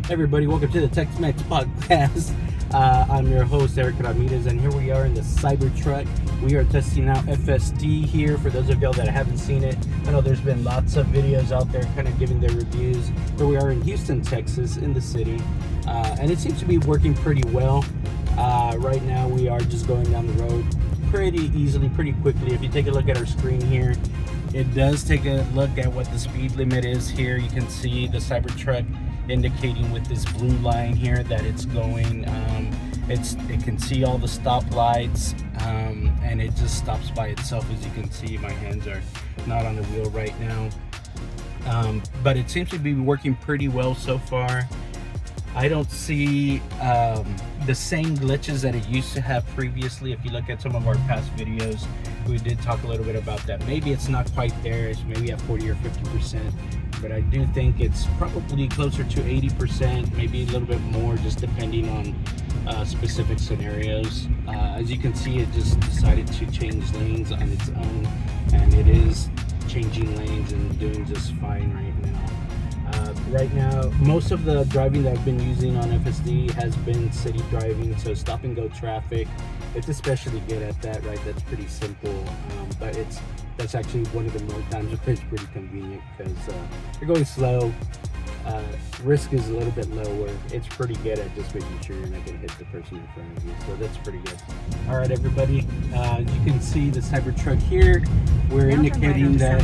Everybody, welcome to the Tech-Mex podcast. I'm your host, Eric Ramirez, and here we are in the Cybertruck. We are testing out FSD here. For those of y'all that haven't seen it, I know there's been lots of videos out there kind of giving their reviews. Here we are in Houston, Texas, in the city, and it seems to be working pretty well. Right now, we are just going down the road pretty easily, pretty quickly. If you take a look at our screen here, it does take a look at what the speed limit is here. You can see the Cybertruck indicating with this blue line here that it's going. It can see all the stop lights, and it just stops by itself. As you can see, my hands are not on the wheel right now, but it seems to be working pretty well so far. I don't see the same glitches that it used to have previously. If you look at some of our past videos, we did talk a little bit about that. Maybe it's not quite there. It's maybe at 40 or 50%, but I do think it's probably closer to 80%, maybe a little bit more, just depending on specific scenarios. As you can see, it just decided to change lanes on its own, and it is changing lanes and doing just fine right now. Right now, most of the driving that I've been using on FSD has been city driving, so stop and go traffic. It's especially good at that, right? That's pretty simple, but that's actually one of the more times where it's pretty convenient because you're going slow. Risk is a little bit lower. It's pretty good at just making sure you're not going to hit the person in front of you, so that's pretty good. All right, everybody, as you can see the Cybertruck here, we're now indicating that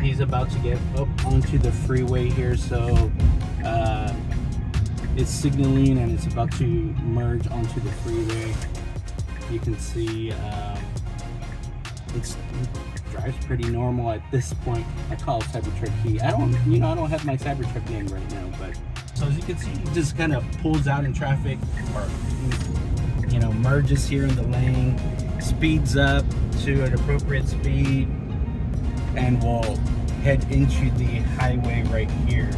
he's about to get up onto the freeway here, so it's signaling and it's about to merge onto the freeway. You can see it drives pretty normal at this point. I call it Cybertruck Heat. I don't have my Cybertruck name right now, but so as you can see, it just kind of pulls out in traffic, or merges here in the lane, speeds up to an appropriate speed, and will head into the highway right here.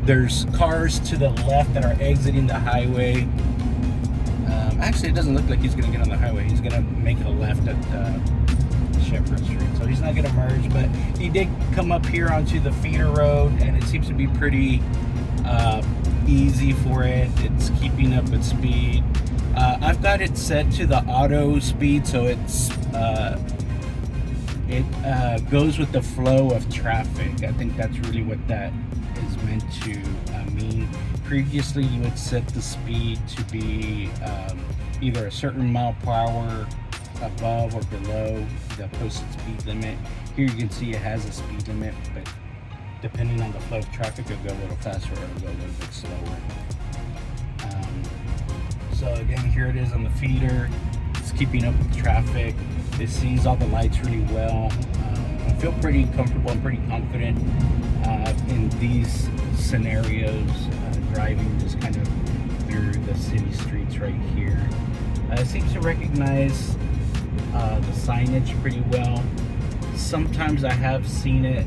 There's cars to the left that are exiting the highway. Actually, it doesn't look like he's going to get on the highway. He's going to make a left at Shepherd Street. So he's not going to merge, but he did come up here onto the feeder road, and it seems to be pretty easy for it. It's keeping up with speed. I've got it set to the auto speed, so it goes with the flow of traffic. I think that's really what that is meant to mean. Previously, you would set the speed to be either a certain mile per hour above or below the posted speed limit. Here you can see it has a speed limit, but depending on the flow of traffic, it'll go a little faster or it'll go a little bit slower. So again, here it is on the feeder. It's keeping up with traffic. It sees all the lights really well. I feel pretty comfortable and pretty confident in these scenarios, driving just kind of through the city streets right here. It seems to recognize the signage pretty well. Sometimes I have seen it.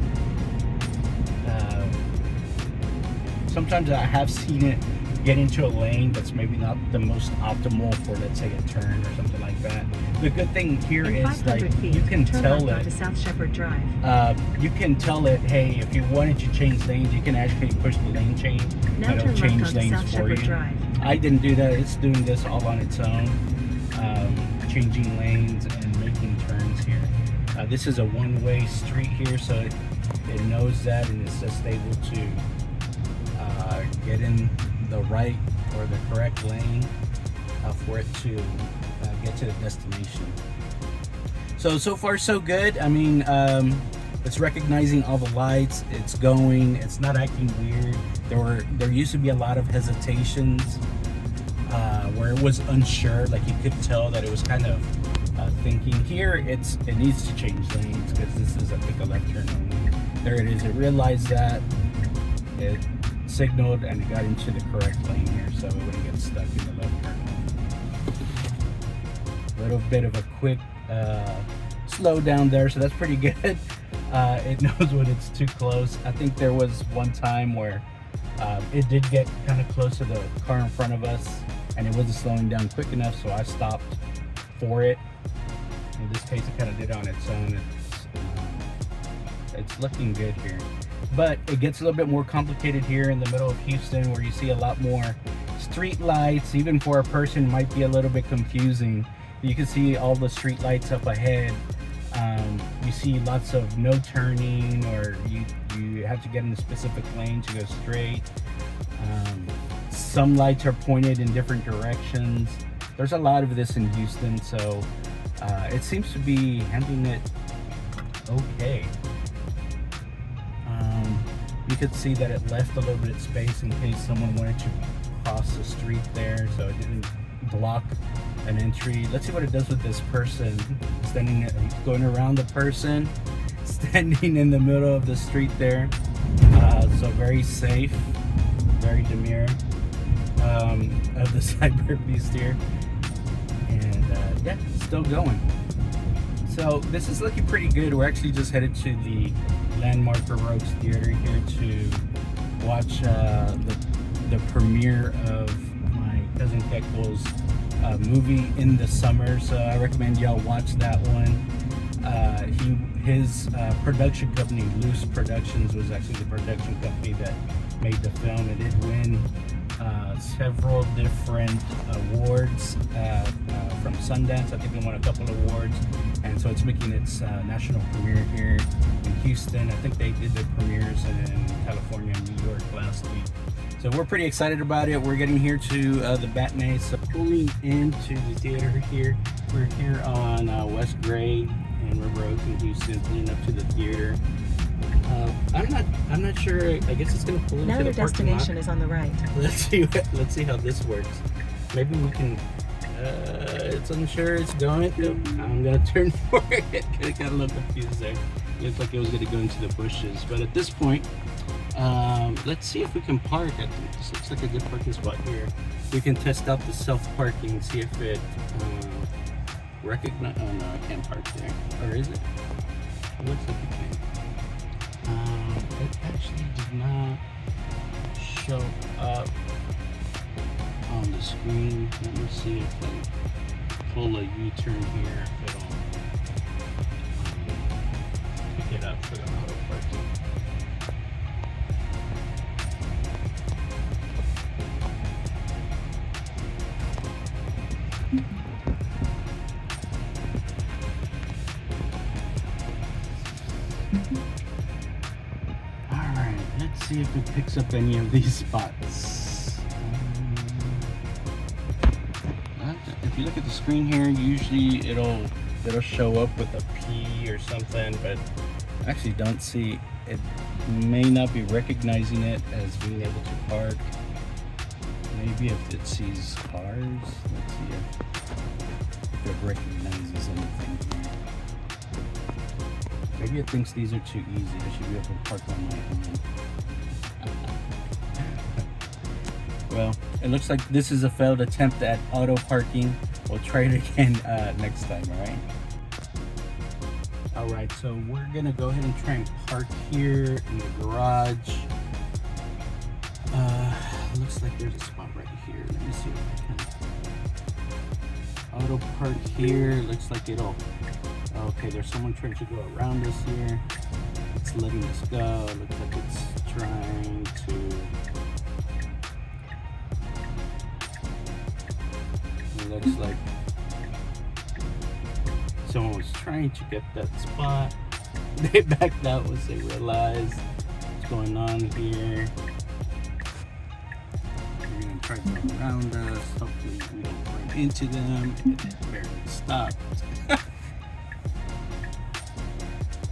Get into a lane that's maybe not the most optimal for, let's say, a turn or something like that. The good thing here is, like, you can tell it. South Shepherd Drive. You can tell it, hey, if you wanted to change lanes, you can actually push the lane change. And it'll change lanes for you. I didn't do that. It's doing this all on its own, changing lanes and making turns here. This is a one-way street here, so it knows that, and it's just able to get in the right or the correct lane for it to get to the destination. So far so good. I mean, it's recognizing all the lights. It's going. It's not acting weird. There used to be a lot of hesitations where it was unsure. Like, you could tell that it was kind of thinking. Here, it needs to change lanes because this is, I think, a left turn only. There it is. It realized that. It signaled and it got into the correct lane here, so it wouldn't get stuck in the left turn. A little bit of a quick slow down there, so that's pretty good. It knows when it's too close. I think there was one time where it did get kind of close to the car in front of us, and it wasn't slowing down quick enough, so I stopped for it. In this case, it kind of did on its own. It's looking good here. But it gets a little bit more complicated here in the middle of Houston, where you see a lot more street lights. Even for a person, might be a little bit confusing. You can see all the street lights up ahead. You see lots of no turning, or you have to get in a specific lane to go straight. Some lights are pointed in different directions. There's a lot of this in Houston, so it seems to be handling it okay. You could see that it left a little bit of space in case someone wanted to cross the street there, so it didn't block an entry. Let's see what it does with this person standing, going around the person standing in the middle of the street there. So very safe, very demure of the Cyberbeast here, and yeah, still going. So this is looking pretty good. We're actually just headed to the Landmark for Rogues Theater here to watch the premiere of my cousin Keko's movie in the summer. So I recommend y'all watch that one. His production company, Loose Productions, was actually the production company that made the film. It did win several different awards from Sundance. I think it won a couple of awards, and so it's making its national premiere here in Houston. I think they did the premieres in California and New York last week. So we're pretty excited about it. We're getting here to the matinee. So pulling into the theater here. We're here on West Gray and River Oaks in Houston, pulling up to the theater. I'm not sure. I guess it's gonna pull into now the your destination is on the right. Let's see how this works. Maybe we can. It's unsure. It's going. I'm gonna turn for it. It got a little confused there. It looked like it was gonna go into the bushes, but at this point, let's see if we can park. I think this looks like a good parking spot here. We can test out the self-parking, see if it recognize. Oh no, I can't park there. Or is it? It looks like it can. It actually did not show up on the screen. Let me see if I pull a U-turn here, if it'll pick it up for the auto parking. Alright, let's see if it picks up any of these spots. If you look at the screen here, usually it'll show up with a P or something, but I actually don't see it. May not be recognizing it as being able to park. Maybe if it sees cars. Let's see if it recognizes anything here. Maybe it thinks these are too easy. I should be able to park on my own. Well, it looks like this is a failed attempt at auto parking. We'll try it again next time, alright? Alright, so we're gonna go ahead and try and park here in the garage. Looks like there's a spot right here. Let me see if I can auto park here. Looks like it'll. Okay, there's someone trying to go around us here. It's letting us go. Looks like it's trying to. It looks like someone was trying to get that spot. They backed out once they realized what's going on here. They're gonna try to go around us. Hopefully we don't run into them. It barely stopped.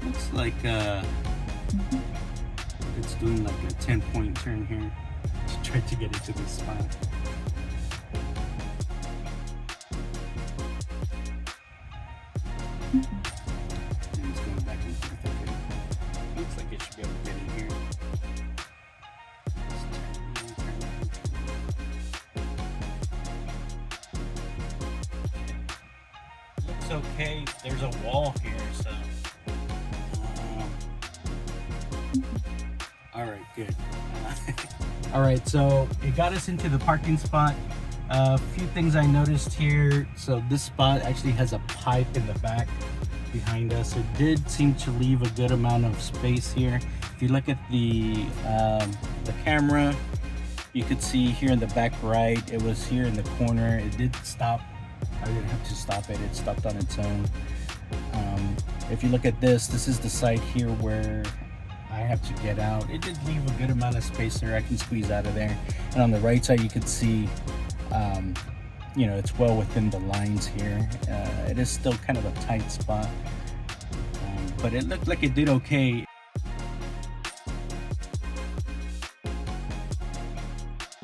Looks like it's doing like a 10-point turn here to try to get into this spot. And it's going back and forth. Okay. Looks like it should be able to get in here. Looks okay. There's a wall here, so. Alright, good. Alright, so it got us into the parking spot. A few things I noticed here. So this spot actually has a pipe in the back behind us. It did seem to leave a good amount of space here. If you look at the camera, you could see here in the back right, it was here in the corner. It did stop. I didn't have to stop it. It stopped on its own. If you look at this is the side here where I have to get out. It did leave a good amount of space there. I can squeeze out of there. And on the right side, you could see, you know, it's well within the lines here. It is still kind of a tight spot, but it looked like it did okay.